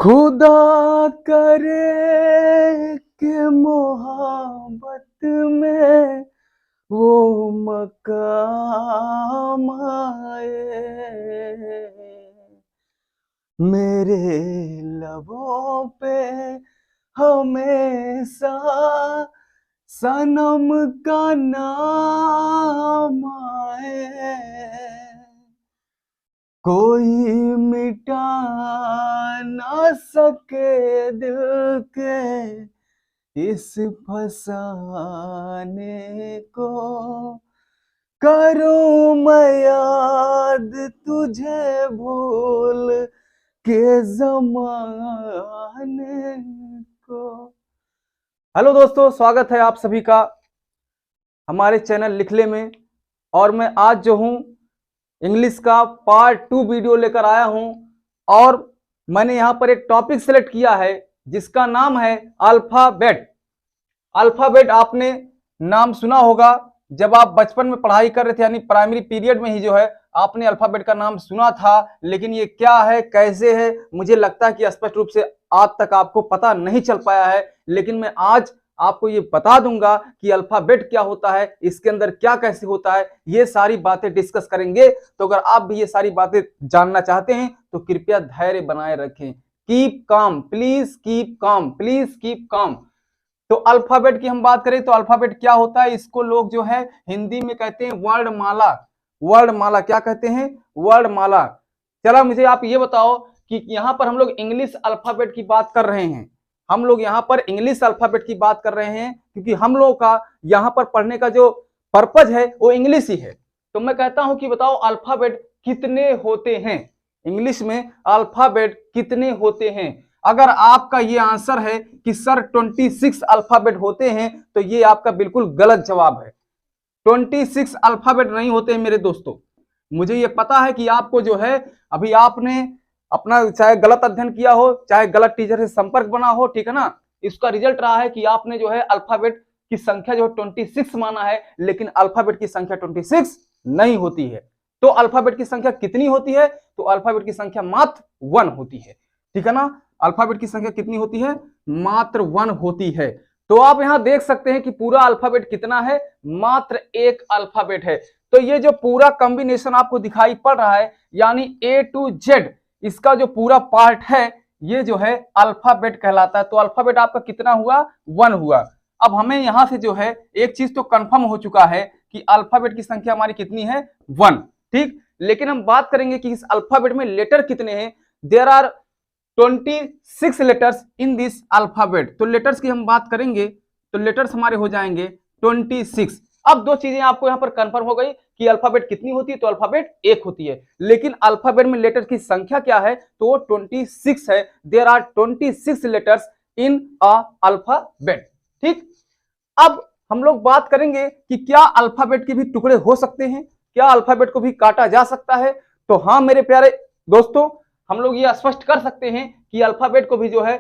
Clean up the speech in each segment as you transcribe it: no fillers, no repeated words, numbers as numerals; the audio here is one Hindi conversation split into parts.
खुदा करे कि मोहब्बत में वो मकाम आए मेरे लबों पे हमेशा सनम का नाम आए, कोई मिटा ना सके दिल के इस फसाने को। करूं मैं याद तुझे भूल के जमाने को। हेलो दोस्तों, स्वागत है आप सभी का हमारे चैनल लिखले में। और मैं आज जो हूं इंग्लिश का पार्ट 2 वीडियो लेकर आया हूं और मैंने यहां पर एक टॉपिक सेलेक्ट किया है जिसका नाम है अल्फाबेट। अल्फाबेट आपने नाम सुना होगा, जब आप बचपन में पढ़ाई कर रहे थे यानी प्राइमरी पीरियड में ही जो है आपने अल्फाबेट का नाम सुना था। लेकिन ये क्या है, कैसे है, मुझे लगता है कि स्पष्ट रूप से आज तक आपको पता नहीं चल पाया है। लेकिन मैं आज आपको ये बता दूंगा कि अल्फाबेट क्या होता है, इसके अंदर क्या कैसे होता है, ये सारी बातें डिस्कस करेंगे। तो अगर आप भी ये सारी बातें जानना चाहते हैं तो कृपया धैर्य बनाए रखें। Keep calm, please keep calm, please keep calm. तो अल्फाबेट की हम बात करें तो अल्फाबेट क्या होता है, इसको लोग जो है हिंदी में कहते हैं वर्णमाला। वर्णमाला क्या कहते हैं? वर्णमाला। चलो मुझे आप ये बताओ कि यहाँ पर हम लोग इंग्लिश अल्फाबेट की बात कर रहे हैं। हम लोग यहाँ पर इंग्लिश अल्फाबेट की बात कर रहे हैं क्योंकि हम लोगों का यहाँ पर पढ़ने का जो पर्पज है वो इंग्लिश ही है। तो मैं कहता हूं कि बताओ अल्फाबेट कितने होते हैं, इंग्लिश में अल्फाबेट कितने होते हैं। अगर आपका ये आंसर है कि सर 26 अल्फाबेट होते हैं तो ये आपका बिल्कुल गलत जवाब है। 26 अल्फाबेट नहीं होते हैं मेरे दोस्तों। मुझे ये पता है कि आपको जो है अभी आपने अपना चाहे गलत अध्ययन किया हो, चाहे गलत टीचर से संपर्क बना हो, ठीक है ना, इसका रिजल्ट रहा है कि आपने जो है अल्फाबेट की संख्या जो 26 माना है, लेकिन अल्फाबेट की संख्या 26 नहीं होती है। तो अल्फाबेट की संख्या कितनी होती है? तो अल्फाबेट की संख्या मात्र 1 होती है, ठीक है ना। अल्फाबेट की संख्या कितनी होती है? मात्र 1 होती है। तो आप यहां देख सकते हैं कि पूरा अल्फाबेट कितना है? मात्र 1 अल्फाबेट है। तो ये जो पूरा कॉम्बिनेशन आपको दिखाई पड़ रहा है यानी A to Z, इसका जो पूरा पार्ट है ये जो है अल्फाबेट कहलाता है। तो अल्फाबेट आपका कितना हुआ? 1 हुआ। अब हमें यहां से जो है एक चीज तो कंफर्म हो चुका है कि अल्फाबेट की संख्या हमारी कितनी है? 1, ठीक। लेकिन हम बात करेंगे कि इस अल्फाबेट में लेटर कितने हैं। There are 26 letters in this alphabet. तो लेटर्स की हम बात करेंगे तो लेटर्स हमारे हो जाएंगे 26। अब दो चीजें आपको यहां पर कंफर्म हो गई कि अल्फाबेट कितनी होती है, तो अल्फाबेट 1 होती है। लेकिन अल्फाबेट में लेटर की संख्या क्या है? तो वो 26 है। There are 26 letters in a alphabet, ठीक। अब हम लोग बात करेंगे कि क्या अल्फाबेट के भी टुकड़े हो सकते हैं, क्या अल्फाबेट को भी काटा जा सकता है। तो हाँ मेरे प्यारे दोस्तों, हम लोग ये स्पष्ट कर सकते हैं कि अल्फाबेट को भी जो है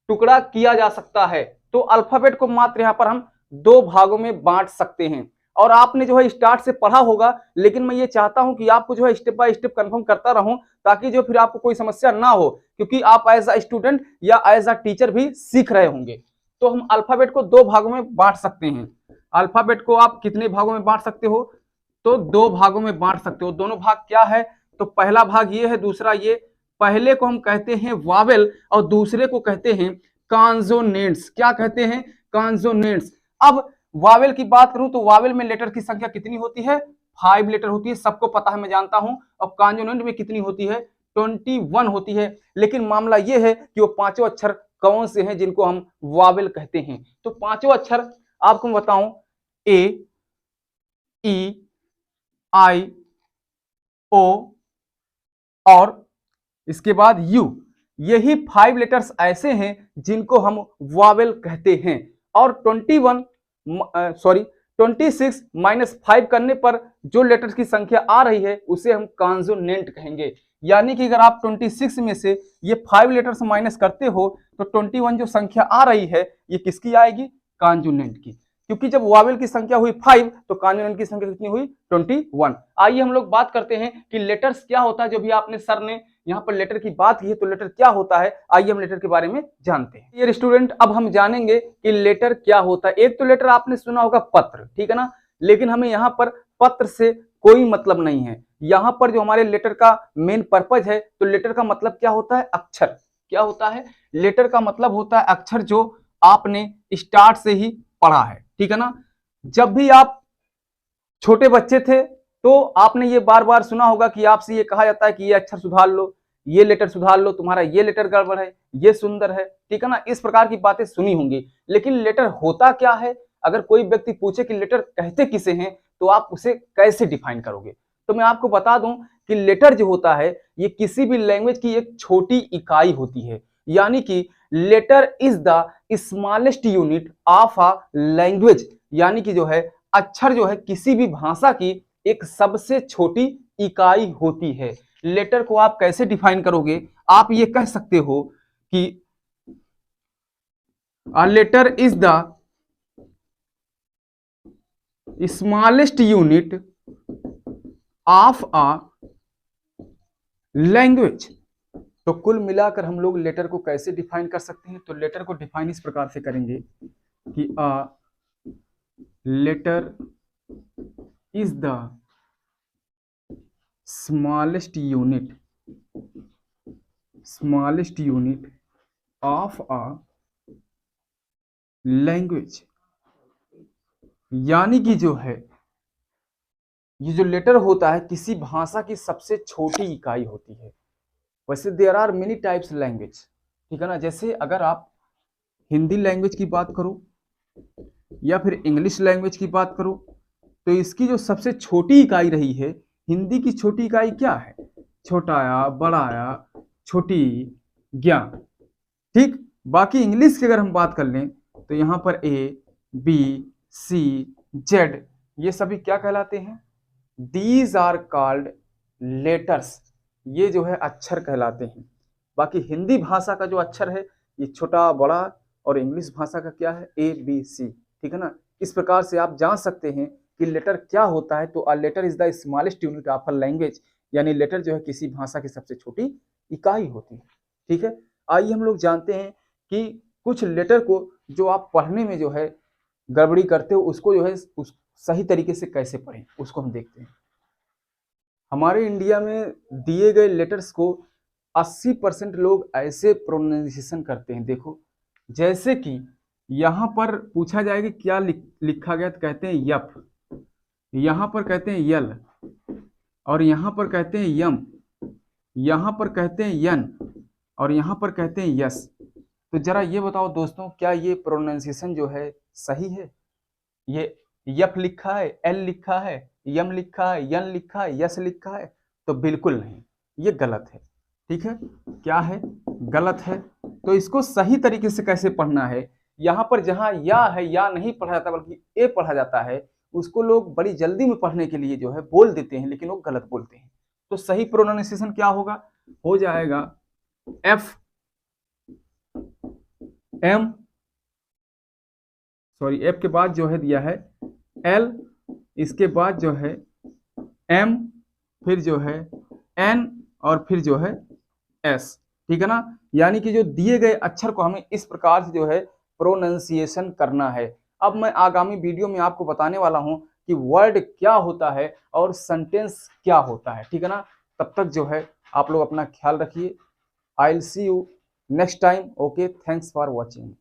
टुकड़ा किया जा सकता है। तो अल्फाबेट को मात्र यहां पर हम 2 भागों में बांट सकते हैं। और आपने जो है स्टार्ट से पढ़ा होगा, लेकिन मैं ये चाहता हूं कि आपको जो है स्टेप बाय स्टेप कंफर्म करता रहूं ताकि जो फिर आपको कोई समस्या ना हो, क्योंकि आप एज अ स्टूडेंट या एज अ टीचर भी सीख रहे होंगे। तो हम अल्फाबेट को 2 भागों में बांट सकते हैं। अल्फाबेट को आप कितने भागों में बांट सकते हो? तो 2 भागों में बांट सकते हो। दोनों भाग क्या है? तो पहला भाग ये है, दूसरा ये। पहले को हम कहते हैं वावेल और दूसरे को कहते हैं कॉन्सोनेंट्स। क्या कहते हैं? कॉन्सोनेंट्स। अब वावेल की बात करूं तो वावेल में लेटर की संख्या कितनी होती है? 5 लेटर होती है, सबको पता है, मैं जानता हूं। और कॉन्सोनेंट में कितनी होती है? 21 होती है। लेकिन मामला यह है कि वो पांचों अक्षर कौन से हैं जिनको हम वावेल कहते हैं। तो पांचों अक्षर आपको मैं बताऊं, ए, ई, आई, ओ और इसके बाद यू। यही 5 लेटर्स ऐसे हैं जिनको हम वावेल कहते हैं। और 26 -5 करने पर जो लेटर्स की संख्या आ रही है उसे हम कॉन्सोनेंट कहेंगे। यानी कि अगर आप 26 में से ये 5 लेटर्स माइनस करते हो तो 21 जो संख्या आ रही है ये किसकी आएगी? कॉन्सोनेंट की। क्योंकि जब वावेल की संख्या हुई 5 तो कॉन्सोनेंट की संख्या कितनी हुई? 21। आइए हम लोग बात करते हैं कि लेटर्स क्या होता है, जो भी आपने सर ने यहाँ पर लेटर की बात की है, तो लेटर क्या होता है, आइए हम लेटर के बारे में जानते हैं। ये स्टूडेंट, अब हम जानेंगे कि लेटर क्या होता है। एक तो लेटर आपने सुना होगा पत्र, ठीक है ना, लेकिन हमें यहाँ पर पत्र से कोई मतलब नहीं है। यहाँ पर जो हमारे लेटर का मेन पर्पज है, तो लेटर का मतलब क्या होता है, अक्षर। क्या होता है, लेटर का मतलब होता है अक्षर, जो आपने स्टार्ट से ही पढ़ा है, ठीक है ना। जब भी आप छोटे बच्चे थे तो आपने ये बार बार सुना होगा कि आपसे ये कहा जाता है कि ये अक्षर सुधार लो, ये लेटर सुधार लो, तुम्हारा ये लेटर गड़बड़ है, ये सुंदर है, ठीक है ना। इस प्रकार की बातें सुनी होंगी। लेकिन लेटर होता क्या है, अगर कोई व्यक्ति पूछे कि लेटर कहते किसे हैं, तो आप उसे कैसे डिफाइन करोगे। तो मैं आपको बता दूं कि लेटर जो होता है, ये किसी भी लैंग्वेज की एक छोटी इकाई होती है। यानी कि letter is the smallest unit of a language, यानी कि जो है अक्षर जो है किसी भी भाषा की एक सबसे छोटी इकाई होती है। लेटर को आप कैसे डिफाइन करोगे, आप ये कह सकते हो कि a letter is the smallest unit of a language. तो कुल मिलाकर हम लोग लेटर को कैसे डिफाइन कर सकते हैं, तो लेटर को डिफाइन इस प्रकार से करेंगे कि a letter is the smallest unit of a language। यानी कि जो है ये जो लेटर होता है किसी भाषा की सबसे छोटी इकाई होती है। वैसे there are many types language, ठीक है ना। जैसे अगर आप हिंदी लैंग्वेज की बात करो या फिर इंग्लिश लैंग्वेज की बात करो, तो इसकी जो सबसे छोटी इकाई रही है, हिंदी की छोटी इकाई क्या है, छोटा या, बड़ा या, छोटी, ज्ञा, ठीक। बाकी इंग्लिश की अगर हम बात कर लें, तो यहाँ पर ए, बी, सी, जेड, ये सभी क्या कहलाते हैं, दीज आर कॉल्ड लेटर्स, ये जो है अक्षर कहलाते हैं। बाकी हिंदी भाषा का जो अक्षर है, ये छोटा, बड़ा, और इंग्लिश भाषा का क्या है, ए, बी, सी, ठीक है ना। इस प्रकार से आप जान सकते हैं कि लेटर क्या होता है। तो a letter is the smallest unit of a language, यानी लेटर जो है किसी भाषा की सबसे छोटी इकाई होती है, ठीक है। आइए हम लोग जानते हैं कि कुछ लेटर को जो आप पढ़ने में जो है गड़बड़ी करते हो, उसको जो है उस सही तरीके से कैसे पढ़ें, उसको हम देखते हैं। हमारे इंडिया में दिए गए लेटर्स को 80% लोग ऐसे प्रोनाउंसिएशन करते हैं। देखो, जैसे कि यहाँ पर पूछा जाएगा क्या लिखा गया, तो कहते हैं यप, यहाँ पर कहते हैं यल, और यहाँ पर कहते हैं यम, यहाँ पर कहते हैं यन, और यहाँ पर कहते हैं यस। तो जरा ये बताओ दोस्तों, क्या ये प्रोनाउंसिएशन जो है सही है? ये यप लिखा है, एल लिखा है, यम लिखा है, यन लिखा है, यस लिखा है? तो बिल्कुल नहीं, ये गलत है, ठीक है। क्या है? गलत है। तो इसको सही तरीके से कैसे पढ़ना है, यहाँ पर जहाँ या है, या नहीं पढ़ा जाता बल्कि ए पढ़ा जाता है, उसको लोग बड़ी जल्दी में पढ़ने के लिए जो है बोल देते हैं, लेकिन वो गलत बोलते हैं। तो सही प्रोनाउंसिएशन क्या होगा, हो जाएगा एफ एम, सॉरी एफ के बाद जो है दिया है एल, इसके बाद जो है एम, फिर जो है एन, और फिर जो है एस, ठीक है ना। यानी कि जो दिए गए अक्षर को हमें इस प्रकार से जो है प्रोनाउंसिएशन करना है। अब मैं आगामी वीडियो में आपको बताने वाला हूं कि वर्ड क्या होता है और सेंटेंस क्या होता है, ठीक है ना। तब तक जो है आप लोग अपना ख्याल रखिए। I will see you next time. Okay, thanks for watching.